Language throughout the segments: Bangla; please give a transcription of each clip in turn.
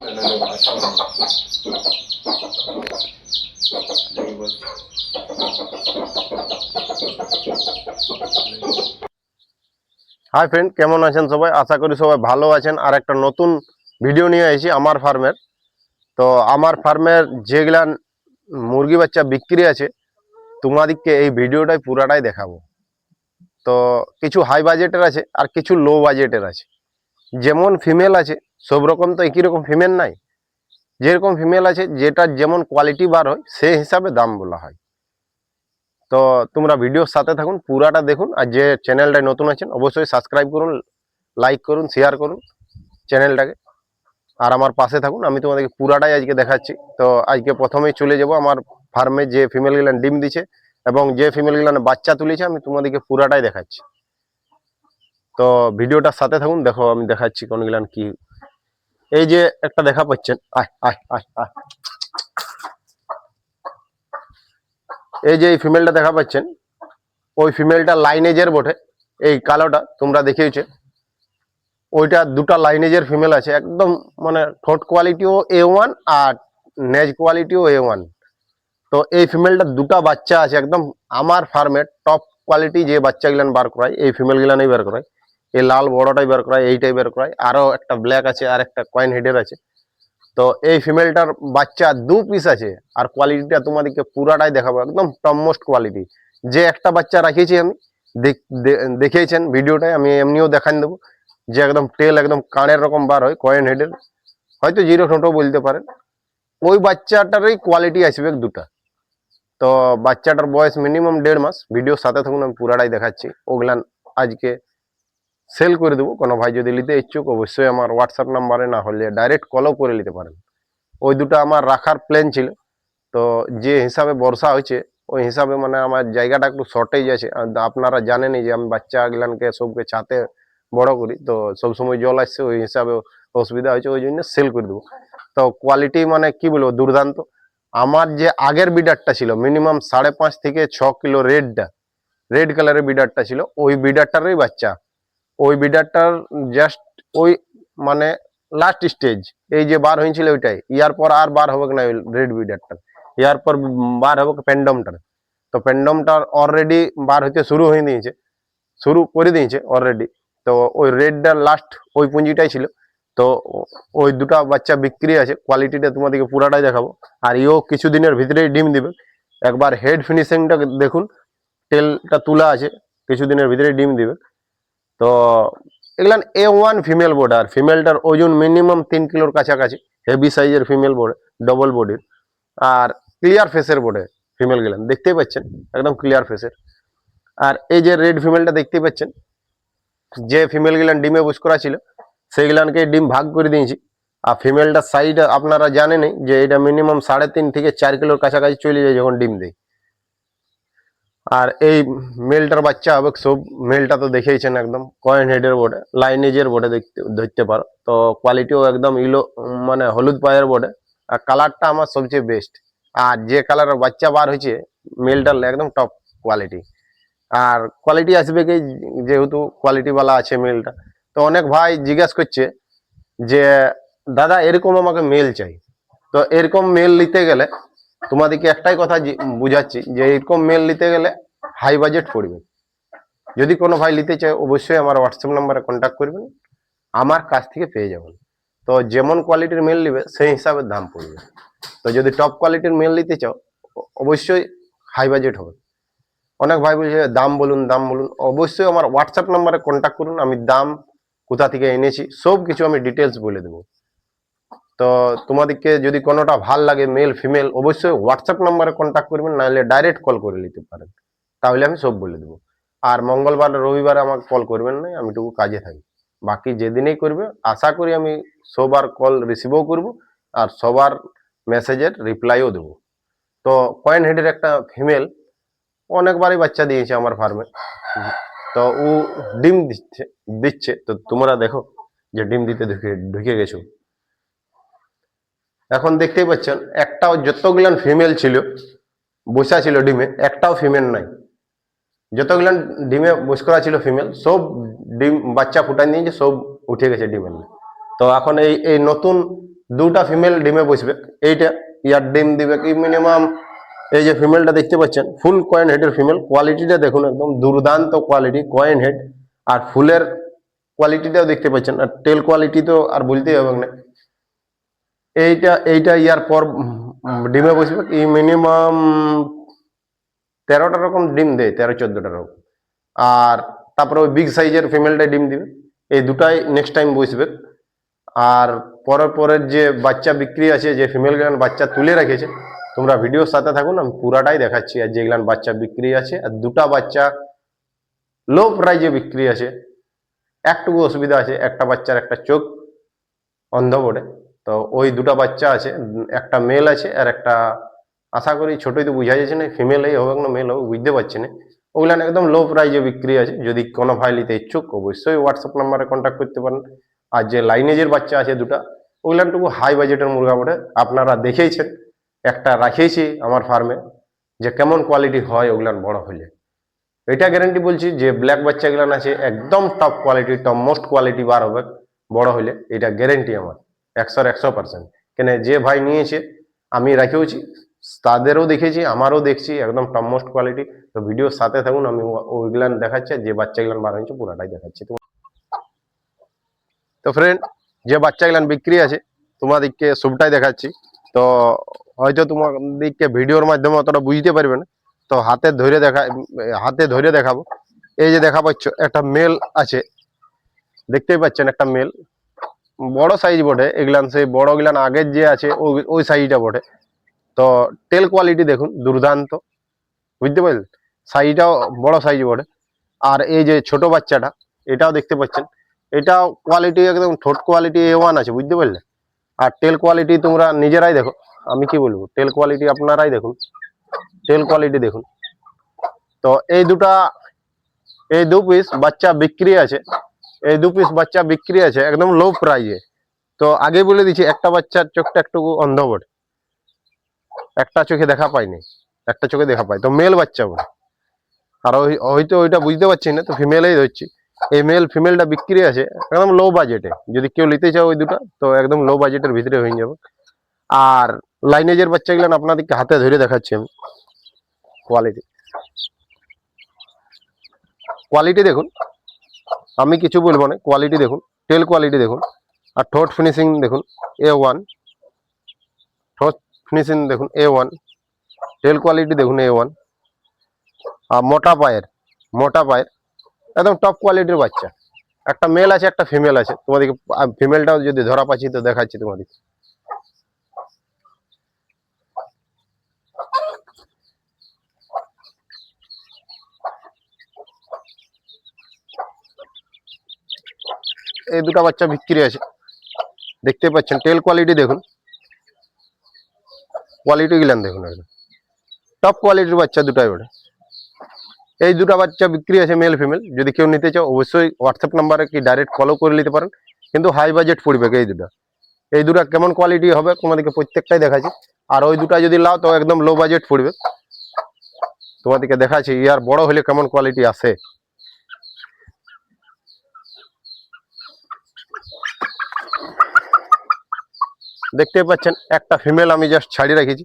হাই ফ্রেন্ড, কেমন আছেন সবাই? আশা করি সবাই ভালো আছেন। আর একটা নতুন ভিডিও নিয়ে এসেছি আমার ফার্মের। তো আমার ফার্মের যেগুলা মুরগি বাচ্চা বিক্রি আছে তোমাদেরকে এই ভিডিওটাই পুরাটাই দেখাবো। তো কিছু হাই বাজেটের আছে আর কিছু লো বাজেটের আছে। যেমন ফিমেল আছে সব রকম তো একই রকম ফিমেল নাই। যেরকম ফিমেল আছে যেটা যেমন কোয়ালিটি বার হয় সেই হিসাবে দাম বলা হয়। তো তোমরা ভিডিওর সাথে থাকুন, পুরাটা দেখুন। আর যে চ্যানেলটায় নতুন আছেন অবশ্যই সাবস্ক্রাইব করুন, লাইক করুন, শেয়ার করুন চ্যানেলটাকে। আর আমার পাশে থাকুন, আমি তোমাদেরকে পুরাটাই আজকে দেখাচ্ছি। তো আজকে প্রথমেই চলে যাব আমার ফার্মে যে ফিমেল গুলান ডিম দিছে এবং যে ফিমেল গুলান বাচ্চা তুলেছে, আমি তোমাদেরকে পুরাটাই দেখাচ্ছি। তো ভিডিওটার সাথে থাকুন, দেখো আমি দেখাচ্ছি কোন গুলান কি। এই যে একটা দেখা পাচ্ছেন, আয় আয় আয় আয়, এই যে এই ফিমেলটা দেখা পাচ্ছেন, ওই ফিমেলটা লাইনেজের বটে। এই কালোটা তোমরা দেখিয়েছে, ওইটা দুটা লাইনেজের ফিমেল আছে। একদম মানে ঠোঁট কোয়ালিটিও A1 আর নেজ কোয়ালিটিও A1। তো এই ফিমেলটা দুটা বাচ্চা আছে একদম আমার ফার্মের টপ কোয়ালিটি যে বাচ্চা গুলান বার করায় এই ফিমেল গুলানই বার করায়। এই লাল বড়টাই বার করায়, এইটাই বার করায়। আরো একটা ব্ল্যাক আছে আর একটা কয়েন হেডের আছে। তো এই ফিমেলটার বাচ্চা 2 পিস আছে আর কোয়ালিটিটা তোমাদেরকে পুরাটাই দেখাবো, একদম টপ মোস্ট কোয়ালিটি। যে একটা বাচ্চা রাখিয়েছি আমি দেখিয়েছেন ভিডিওটায়, আমি এমনিও দেখান দেবো যে একদম টেল একদম কানের রকম বার হয়, কয়েন হেডের, হয়তো জিরো ঠোঁটও বলতে পারেন। ওই বাচ্চাটারই কোয়ালিটি আসবে দুটা। তো বাচ্চাটার বয়স মিনিমাম 1.5 মাস। ভিডিওর সাথে থাকুন, আমি পুরাটাই দেখাচ্ছি। ওগুলান আজকে সেল করে দেবো। কোনো ভাই যদি নিতে ইচ্ছুক অবশ্যই আমার হোয়াটসঅ্যাপ নাম্বারে, না হলে ডাইরেক্ট কলও করে নিতে পারেন। ওই দুটো আমার রাখার প্ল্যান ছিল। তো যে হিসাবে বর্ষা হয়েছে ওই হিসাবে মানে আমার জায়গাটা একটু শর্টেজ আছে। আর আপনারা জানেনই যে আমি বাচ্চা গুলানকে সবকে ছাতে বড় করি, তো সবসময় জল আসছে, ওই হিসাবে অসুবিধা হয়েছে, ওই জন্য সেল করে দেবো। তো কোয়ালিটি মানে কি বলবো, দুর্দান্ত। আমার যে আগের বিডারটা ছিল মিনিমাম 5.5 থেকে 6 কিলো রেড কালারের বিডারটা ছিল, ওই বিডারটারই বাচ্চা। ওই বিডারটার জাস্ট ওই মানে লাস্ট স্টেজ এই যে বার হয়েছিল ওইটাই। ইয়ার পর আর বার হবে না রেড বিডারটা, ইয়ার পর বার হবে প্যান্ডমটার। তো প্যান্ডমটার অলরেডি বার হইতে শুরু করে দিয়েছে অলরেডি। তো ওই রেডটার লাস্ট ওই পুঁজিটাই ছিল। তো ওই দুটা বাচ্চা বিক্রি আছে, কোয়ালিটিটা তোমাদেরকে পুরাটাই দেখাবো। আর ইও কিছুদিনের ভিতরেই ডিম দিবে। একবার হেড ফিনিশিংটা দেখুন, টেলটা তুলা আছে, কিছুদিনের ভিতরে ডিম দিবে। তো এগুলান A1 ফিমেল বোর্ড, আর ফিমেলটার ওজন মিনিমাম 3 কিলোর কাছাকাছি। হেভি সাইজের ফিমেল বোর্ড, ডবল বডির, আর ক্লিয়ার ফেসের বোর্ডে ফিমেল গুলান দেখতেই পাচ্ছেন, একদম ক্লিয়ার ফেসের। আর এই যে রেড ফিমেলটা দেখতেই পাচ্ছেন, যে ফিমেল গুলান ডিমে বুস করা ছিল সেইগুলানকে ডিম ভাগ করে দিয়েছি। আর ফিমেলটার সাইজ আপনারা জানেনই যে এটা মিনিমাম 3.5 থেকে 4 কিলোর কাছাকাছি চলে যায় যখন ডিম দেয়। আর এই মেলটার বাচ্চা হবে সব। মেলটা তো দেখেইছেন, একদম কয়েন হেডের বোর্ডে, লাইনেজের বোর্ডে দেখতে ধরতে পারো। তো কোয়ালিটিও একদম ইলো মানে হলুদ পায়ের বোর্ডে। আর কালারটা আমার সবচেয়ে বেস্ট। আর যে কালারের বাচ্চা বার হয়েছে মেলটার একদম টপ কোয়ালিটি। আর কোয়ালিটি আসবে কি, যেহেতু কোয়ালিটি বালা আছে মেলটা। তো অনেক ভাই জিজ্ঞাসা করছে যে দাদা এরকম আমাকে মেল চাই। তো এরকম মেল নিতে গেলে তোমাদেরকে একটাই কথা বুঝাচ্ছি যে এরকম মেল নিতে গেলে হাই বাজেট পড়বে। যদি কোনো ভাই নিতে চায় অবশ্যই আমার হোয়াটসঅ্যাপ নাম্বারে কন্ট্যাক্ট করবেন, আমার কাছ থেকে পেয়ে যাবেন। তো যেমন কোয়ালিটির মেল নিবে সেই হিসাবে দাম পড়বে। তো যদি টপ কোয়ালিটির মেল নিতে চাও অবশ্যই হাই বাজেট হবে। অনেক ভাই বলছে দাম বলুন দাম বলুন, অবশ্যই আমার হোয়াটসঅ্যাপ নাম্বারে কন্ট্যাক্ট করুন। আমি দাম কোথা থেকে এনেছি সব কিছু আমি ডিটেলস বলে দেবো। তো তোমাদেরকে যদি কোনোটা ভাল লাগে মেল ফিমেল অবশ্যই হোয়াটসঅ্যাপ নাম্বারে কন্ট্যাক্ট করবেন, নাহলে ডাইরেক্ট কল করে নিতে পারেন, তাহলে আমি সব বলে দেবো। আর মঙ্গলবার রবিবারে আমাকে কল করবেন না, আমি টুকু কাজে থাকি। বাকি যেদিনেই করবে আশা করি আমি সবার কল রিসিভও করব আর সবার মেসেজের রিপ্লাইও দেবো। তো কয়েন হেডের একটা ফিমেল অনেকবারই বাচ্চা দিয়েছে আমার ফার্মে। তো ও ডিম দিচ্ছে তো তোমরা দেখো যে ডিম দিতে ঢুকে গেছো। এখন দেখতেই পাচ্ছেন একটাও, যতগুলান ফিমেল ছিল বসা ছিল ডিমে, একটাও ফিমেল নাই। যতগুলান ডিমে বস করা ছিল ফিমেল সব ডিম বাচ্চা ফুটাই নিয়েছে, সব উঠে গেছে ডিমের। তো এখন এই নতুন দুটা ফিমেল ডিমে বসবে। এইটা ইয়ার ডিম দিবে কি মিনিমাম, এই যে ফিমেলটা দেখতে পাচ্ছেন ফুল কয়েন হেডের ফিমেল, কোয়ালিটিটা দেখুন একদম দুর্দান্ত কোয়ালিটি কয়েন হেড, আর ফুলের কোয়ালিটিটাও দেখতে পাচ্ছেন, আর টেল কোয়ালিটি তো আর বলতেই হবে না। এইটা এইটা ইয়ার পর ডিমে বসবে কি মিনিমাম 13টা রকম ডিম দেয়, 13-14টা রকম। আর তারপরে ওই বিগ সাইজের ফিমেলটাই ডিম দিবে। এই দুটাই নেক্সট টাইম বসবে। আর পরের যে বাচ্চা বিক্রি আছে, যে ফিমেল গুলান বাচ্চা তুলে রেখেছে, তোমরা ভিডিওর সাথে থাকুন, আমি পুরাটাই দেখাচ্ছি। আর যেগুলান বাচ্চা বিক্রি আছে, আর দুটা বাচ্চা লো প্রাইজে বিক্রি আছে। একটুকু অসুবিধা আছে, একটা বাচ্চার একটা চোখ অন্ধ বটে, তো ওই দুটা বাচ্চা আছে, একটা মেল আছে আর একটা আশা করি ছোটই তো বুঝা যাচ্ছে না ফিমেলই হবে না মেল হবে বুঝতে পারছি না। ওগুলান একদম লো প্রাইজে বিক্রি আছে, যদি কোনো ভাই নিতে ইচ্ছুক অবশ্যই হোয়াটসঅ্যাপ নাম্বারে কন্ট্যাক্ট করতে পারেন। আর যে লাইনেজের বাচ্চা আছে দুটা, ওগুলানটুকু হাই বাজেটের মুরগা বটে, আপনারা দেখেইছেন, একটা রাখিয়েছি আমার ফার্মে, যে কেমন কোয়ালিটি হয় ওগুলান বড় হলে। এটা গ্যারেন্টি বলছি যে ব্ল্যাক বাচ্চা গুলান আছে একদম top quality, top most quality বার হবে বড় হলে, এটা গ্যারেন্টি আমার 100%। কেন যে ভাই নিয়েছে আমি রাখিয়েছি, তাদেরও দেখেছি আমারও দেখছি একদম টপ মোস্ট কোয়ালিটি। তো ভিডিওর সাথে থাকুন, আমি ওইগুলান দেখাচ্ছি, আর যে বাচ্চাগুলান বার হয়েছে পুরাটাই দেখাচ্ছি। তো ফ্রেন্ড, যে বাচ্চাগুলান বিক্রি আছে তোমাদেরকে সবটাই দেখাচ্ছি। তো হয়তো তোমাদেরকে ভিডিওর মাধ্যমে অতটা বুঝতে পারবে না, তো হাতে ধরে দেখাবো। এই যে দেখা পাচ্ছ একটা মেল আছে, দেখতেই পাচ্ছেন একটা মেল, বড় সাইজ বটে এগুলান, সেই বড় গুলান আগের যে আছে ওই সাইজটা বটে। তো টেল কোয়ালিটি দেখুন দুর্দান্ত, বুঝতে পারলেন, সাইজটাও বড় সাইজ বটে। আর এই যে ছোট বাচ্চাটা, এটাও দেখতে পাচ্ছেন, এটাও কোয়ালিটি একদম ঠোঁট কোয়ালিটি A1 আছে, বুঝতে পারলে। আর টেল কোয়ালিটি তোমরা নিজেরাই দেখো, আমি কি বলবো, টেল কোয়ালিটি আপনারাই দেখুন, টেল কোয়ালিটি দেখুন। তো এই দু পিস বাচ্চা বিক্রি আছে, এই দু পিস বাচ্চা বিক্রি আছে একদম লো প্রাইজে। তো আগে বলে দিচ্ছি, একটা বাচ্চার চোখটা একটু অন্ধ বটে, একটা চোখে দেখা পাইনি, একটা চোখে দেখা পাই, তো মেল বাচ্চা বটে। আর হয়তো ওইটা বুঝতে পারছি না, তো ফিমেলেই ধরছি। এই মেল ফিমেলটা বিক্রি আছে একদম লো বাজেটে, যদি কেউ নিতে চাও ওই দুটা, তো একদম লো বাজেটের ভিতরে হয়ে যাবে। আর লাইনেজের বাচ্চাগুলো আপনাদেরকে হাতে ধরে দেখাচ্ছি আমি। কোয়ালিটি কোয়ালিটি দেখুন, আমি কিছু বলবো না, কোয়ালিটি দেখুন, টেল কোয়ালিটি দেখুন, আর ঠোঁট ফিনিশিং দেখুন A1, ঠোঁট ফিনিশিং দেখুন A1, টেল কোয়ালিটি দেখুন A1। আর মোটা পায়ের একদম টপ কোয়ালিটির বাচ্চা। একটা মেল আছে একটা ফিমেল আছে, তোমাদেরকে ফিমেলটাও যদি ধরা পাচ্ছি তো দেখাচ্ছি তোমাদের। এই দুটা বাচ্চা বিক্রি আছে, দেখতে পাচ্ছেন, টেল কোয়ালিটি দেখুন, কোয়ালিটি গুলান দেখুন, একদম টপ কোয়ালিটির বাচ্চা দুটাই ওঠে। এই দুটা বাচ্চা বিক্রি আছে মেল ফিমেল, যদি কেউ নিতে চাও অবশ্যই হোয়াটসঅ্যাপ নাম্বারে কি ডাইরেক্ট কলও করে নিতে পারেন, কিন্তু হাই বাজেট পড়বে এই দুটা কেমন কোয়ালিটি হবে তোমাদেরকে প্রত্যেকটাই দেখাচ্ছি। আর ওই দুটা যদি লাও তো একদম লো বাজেট পড়বে, তোমাদেরকে দেখাচ্ছি ইয়ার বড় হলে কেমন কোয়ালিটি আসে। দেখতে পাচ্ছেন একটা ফিমেল আমি জাস্ট ছাড়িয়ে রেখেছি,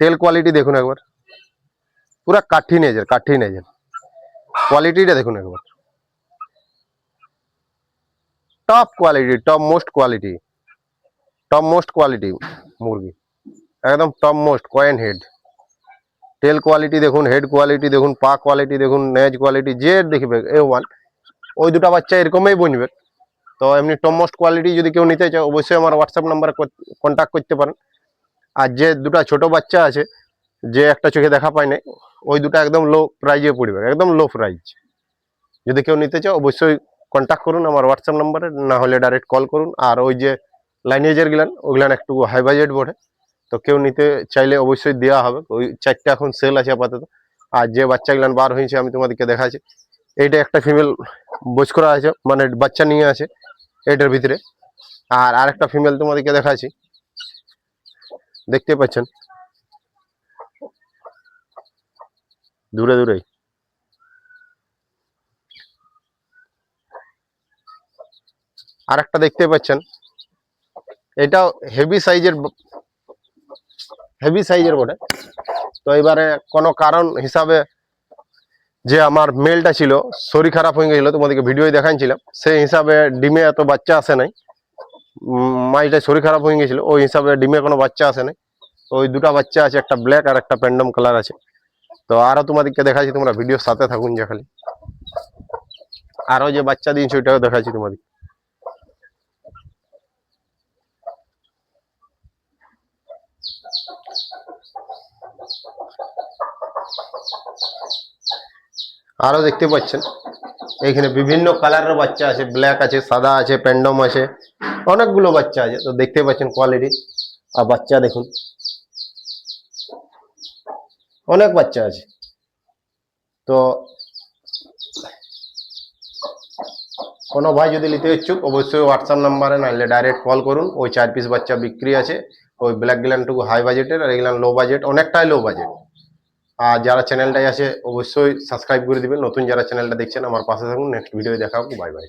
টেল কোয়ালিটি দেখুন একবার, পুরা কাঠি নেজের কোয়ালিটিটা দেখুন একবার, top quality, top most quality মুরগি, একদম টপ মোস্ট কয়েন হেড। টেল কোয়ালিটি দেখুন, হেড কোয়ালিটি দেখুন, পা কোয়ালিটি দেখুন, নেজ কোয়ালিটি যে দেখবে A1। ওই দুটা বাচ্চা এরকমই বনবে। তো এমনি টপ মোস্ট কোয়ালিটি যদি কেউ নিতে চায় অবশ্যই আমার হোয়াটসঅ্যাপ নাম্বারে কন্ট্যাক্ট করতে পারেন। আর যে দুটা ছোট বাচ্চা আছে, যে একটা চোখে দেখা পায় না, ওই দুটা একদম লো প্রাইজে পড়বে, একদম লো প্রাইজ। যদি কেউ নিতে চাও অবশ্যই কন্ট্যাক্ট করুন আমার হোয়াটসঅ্যাপ নাম্বারে, না হলে ডাইরেক্ট কল করুন। আর ওই যে লাইনেজের ওগুলান একটু হাই বাজেট বটে, তো কেউ নিতে চাইলে অবশ্যই দেওয়া হবে। ওই 4টা এখন সেল আছে আপাতত। আর যে বাচ্চাগুলান বার হয়েছে আমি তোমাদেরকে দেখাচ্ছি, এইটা একটা ফিমেল বয়স করা আছে, মানে বাচ্চা নিয়ে আছে এটার ভিতরে। আর আরেকটা ফিমেল তোমাদেরকে দেখাচ্ছি, দেখতে পাচ্ছেন দূরে আরেকটা দেখতে পাচ্ছেন, এটাও হেভি সাইজের বটে। তো এবারে কোনো কারণ হিসাবে যে আমার মেলটা ছিল শরীর খারাপ হয়ে গেছিল, তোমাদেরকে ভিডিও দেখাচ্ছিলাম, সেই হিসাবে ডিমে এত বাচ্চা আসে নাই। মাইটা শরীর খারাপ হয়ে গেছিল, ওই হিসাবে ডিমে কোনো বাচ্চা আসে নাই। ওই দুটা বাচ্চা আছে, একটা ব্ল্যাক আর একটা প্যান্ডম কালার আছে। তো আরো তোমাদেরকে দেখাচ্ছি, তোমরা ভিডিওর সাথে থাকুন যে খালি। আরো যে বাচ্চা দিয়েছে ওইটাও দেখাচ্ছি তোমাদের। আরো দেখতে পাচ্ছেন এখানে বিভিন্ন কালারের বাচ্চা আছে, ব্ল্যাক আছে, সাদা আছে, প্যান্ডম আছে, অনেকগুলো বাচ্চা আছে। তো দেখতে পাচ্ছেন কোয়ালিটি। আর বাচ্চা দেখুন, অনেক বাচ্চা আছে। তো কোনো ভাই যদি নিতে ইচ্ছুক অবশ্যই হোয়াটসঅ্যাপ নাম্বারে নাইলে ডাইরেক্ট কল করুন। ওই 4 পিস বাচ্চা বিক্রি আছে। ওই ব্ল্যাক গিলানটুকু হাই বাজেটের, আর এগুলান লো বাজেট, অনেকটাই লো বাজেট। আর যারা চ্যানেলটাই আছে অবশ্যই সাবস্ক্রাইব করে দিবেন। নতুন যারা চ্যানেলটা দেখছেন আমার পাশে থাকুন। নেক্সট ভিডিও দেখা হবে। Bye bye.